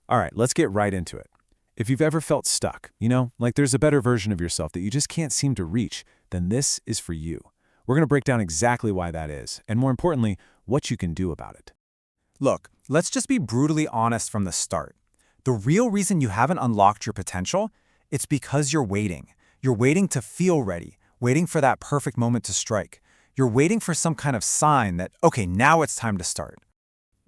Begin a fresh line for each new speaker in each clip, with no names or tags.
All right, let's get right into it. If you've ever felt stuck, like there's a better version of yourself that you just can't seem to reach, then this is for you. We're going to break down exactly why that is, and more importantly, what you can do about it.
Look, let's just be brutally honest from the start. The real reason you haven't unlocked your potential, it's because you're waiting. You're waiting to feel ready, waiting for that perfect moment to strike. You're waiting for some kind of sign that, okay, now it's time to start.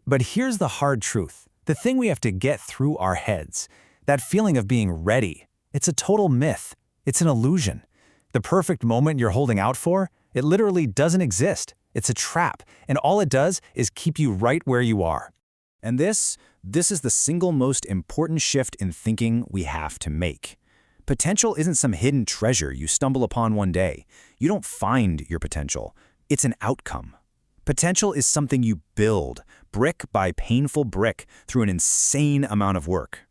But here's the hard truth. The thing we have to get through our heads. That feeling of being ready. It's a total myth. It's an illusion. The perfect moment you're holding out for, it literally doesn't exist. It's a trap, and all it does is keep you right where you are.
And this is the single most important shift in thinking we have to make. Potential isn't some hidden treasure you stumble upon one day. You don't find your potential. It's an outcome. Potential is something you build, brick by painful brick, through an insane amount of work.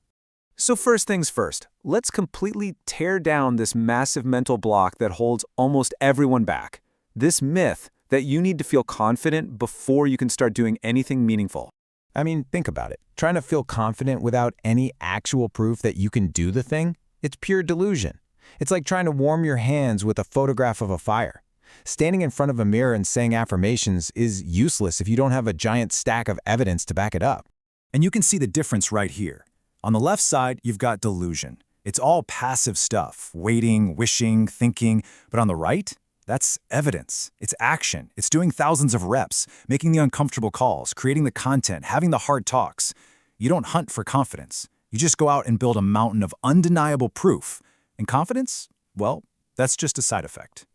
So first things first, let's completely tear down this massive mental block that holds almost everyone back. This myth that you need to feel confident before you can start doing anything meaningful.
I mean, think about it. Trying to feel confident without any actual proof that you can do the thing, it's pure delusion. It's like trying to warm your hands with a photograph of a fire. Standing in front of a mirror and saying affirmations is useless if you don't have a giant stack of evidence to back it up.
And you can see the difference right here. On the left side, you've got delusion. It's all passive stuff, waiting, wishing, thinking. But on the right, that's evidence. It's action. It's doing thousands of reps, making the uncomfortable calls, creating the content, having the hard talks. You don't hunt for confidence. You just go out and build a mountain of undeniable proof. And confidence? Well, that's just a side effect.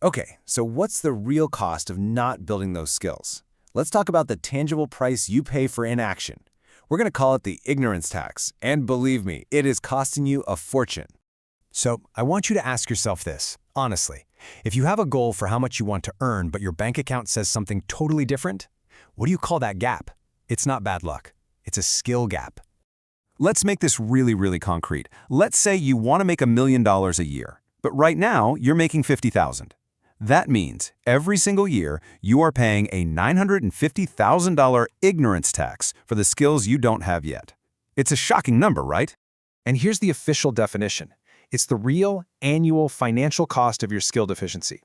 Okay, so what's the real cost of not building those skills? Let's talk about the tangible price you pay for inaction. We're going to call it the ignorance tax, and believe me, it is costing you a fortune. So I want you to ask yourself this, honestly. If you have a goal for how much you want to earn, but your bank account says something totally different, what do you call that gap? It's not bad luck. It's a skill gap.
Let's make this really concrete. Let's say you want to make $1 million a year, but right now you're making $50,000. That means every single year you are paying a $950,000 ignorance tax for the skills you don't have yet. It's a shocking number, right?
And here's the official definition. It's the real annual financial cost of your skill deficiency.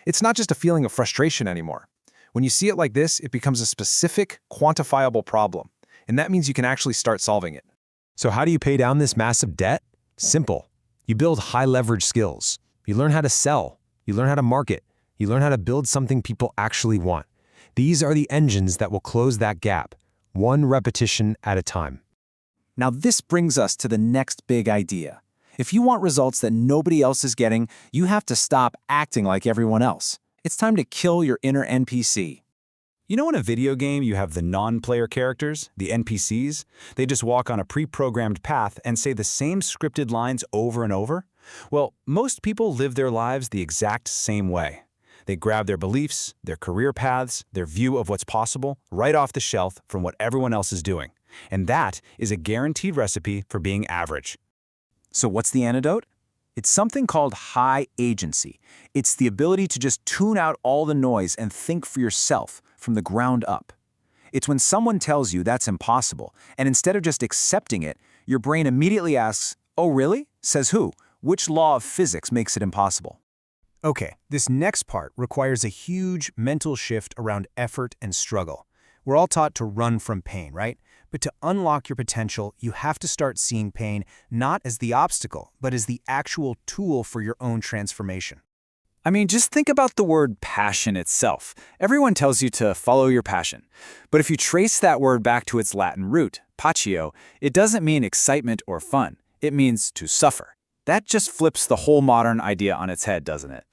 It's not just a feeling of frustration anymore. When you see it like this, it becomes a specific, quantifiable problem, and that means you can actually start solving it.
So how do you pay down this massive debt? Simple. You build high-leverage skills. You learn how to sell. You learn how to market. You learn how to build something people actually want. These are the engines that will close that gap, one repetition at a time.
Now this brings us to the next big idea. If you want results that nobody else is getting, you have to stop acting like everyone else. It's time to kill your inner NPC.
You know in a video game you have the non-player characters, the NPCs? They just walk on a pre-programmed path and say the same scripted lines over and over? Well, most people live their lives the exact same way. They grab their beliefs, their career paths, their view of what's possible right off the shelf from what everyone else is doing. And that is a guaranteed recipe for being average.
So what's the antidote? It's something called high agency. It's the ability to just tune out all the noise and think for yourself from the ground up. It's when someone tells you that's impossible, and instead of just accepting it, your brain immediately asks, "Oh, really? Says who? Which law of physics makes it impossible?"
Okay, this next part requires a huge mental shift around effort and struggle. We're all taught to run from pain, right? But to unlock your potential, you have to start seeing pain not as the obstacle, but as the actual tool for your own transformation.
I mean, just think about the word passion itself. Everyone tells you to follow your passion. But if you trace that word back to its Latin root, patio, it doesn't mean excitement or fun. It means to suffer. That just flips the whole modern idea on its head, doesn't it?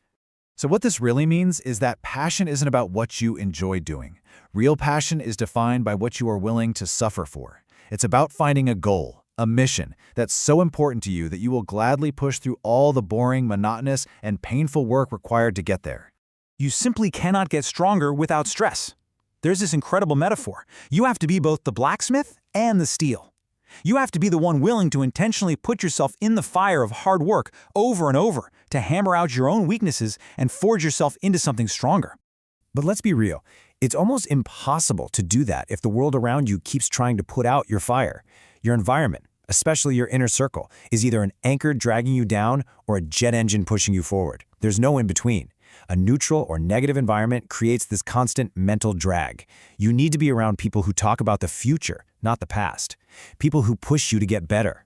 So what this really means is that passion isn't about what you enjoy doing. Real passion is defined by what you are willing to suffer for. It's about finding a goal, a mission that's so important to you that you will gladly push through all the boring, monotonous, and painful work required to get there.
You simply cannot get stronger without stress. There's this incredible metaphor. You have to be both the blacksmith and the steel. You have to be the one willing to intentionally put yourself in the fire of hard work over and over to hammer out your own weaknesses and forge yourself into something stronger.
But let's be real. It's almost impossible to do that if the world around you keeps trying to put out your fire.
Your environment, especially your inner circle, is either an anchor dragging you down or a jet engine pushing you forward. There's no in between. A neutral or negative environment creates this constant mental drag. You need to be around people who talk about the future, not the past. People who push you to get better.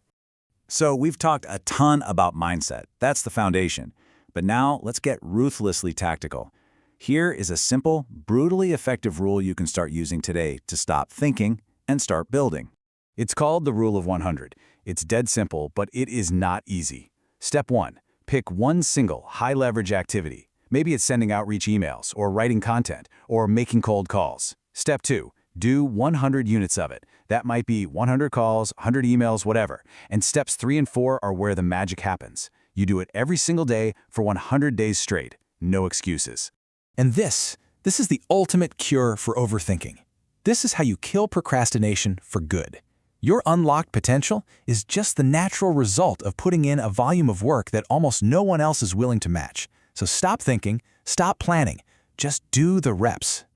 So we've talked a ton about mindset. That's the foundation. But now let's get ruthlessly tactical. Here is a simple, brutally effective rule you can start using today to stop thinking and start building. It's called the Rule of 100. It's dead simple, but it is not easy. Step 1. Pick one single, high-leverage activity. Maybe it's sending outreach emails, or writing content, or making cold calls. Step 2. Do 100 units of it. That might be 100 calls, 100 emails, whatever. And steps 3 and 4 are where the magic happens. You do it every single day for 100 days straight. No excuses.
And this is the ultimate cure for overthinking. This is how you kill procrastination for good. Your unlocked potential is just the natural result of putting in a volume of work that almost no one else is willing to match. So stop thinking, stop planning, just do the reps.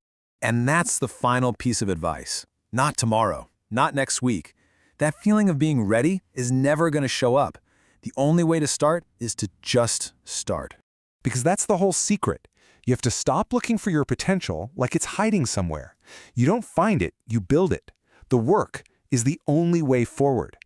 And that's the final piece of advice. Not tomorrow, not next week. That feeling of being ready is never going to show up. The only way to start is to just start.
Because that's the whole secret. You have to stop looking for your potential like it's hiding somewhere. You don't find it, you build it. The work is the only way forward.